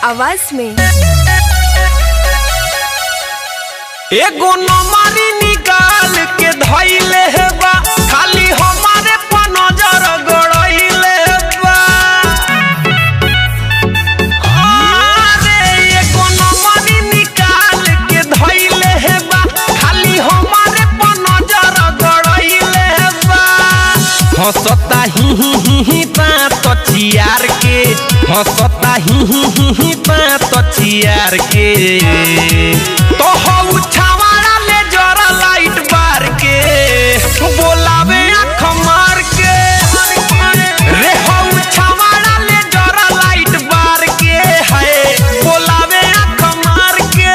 आवाज में एगो नमारी निकाल के धइले बा, खाली हमारे पर नजर गड़इले बा। अरे एगो नमारी निकाल के धइले बा, खाली हमारे पर नजर गड़इले बा। हंसता ही बात चियार के, हंसता ही बात चियार के। तो हऊ छावाड़ा ले जरा लाइट बार के, बोलावे आँख मार के। रे हऊ छावाड़ा ले जरा लाइट बार के, है बोलावे आँख मार के।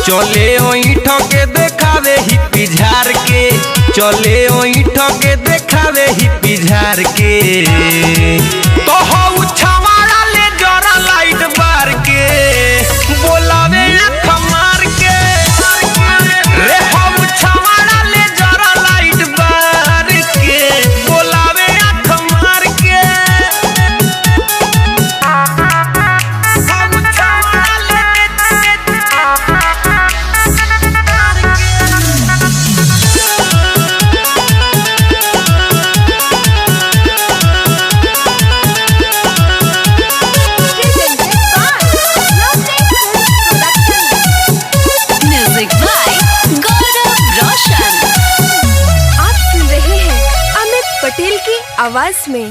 चले ओइठ के देखावे ही पिझार के, चले ओइठ के देखावे ही पिझार के। तो हऊ छावाड़ा ले जरा लाइट बार के, बोलावे आँख मार के। रे हऊ छावाड़ा ले जरा लाइट बार के, बोलावे आँख मार के। पटेल की आवाज में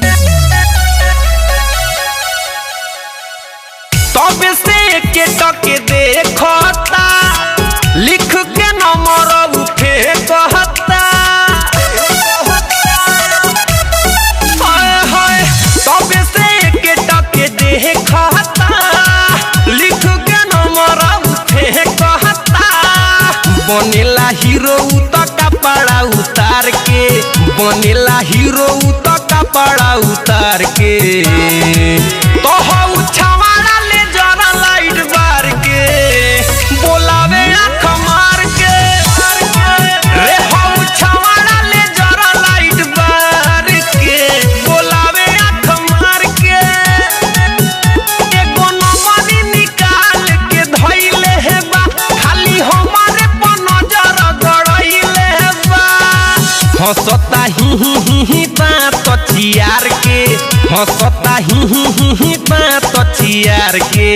तब से के टके देखता, लिख के नंबर उठे कहता। हाय हाय तब से के टके देखता, लिख के नंबर उठे कहता। बनेला हीरो त कपड़ा उतार के, बनेला हीरो त कपड़ा उतार के। तो हऊ छावाड़ा ले जरा लाइट बार के, बोलावे आँख मार के। रे हऊ छावाड़ा ले जरा लाइट बार के, बोलावे आँख मार के। एगो नंबरी निकाल के धइले बा, खाली हमारे पर नजर गड़इले बा। हंसता ही बात चियार के, हंसता ही बात चियार के।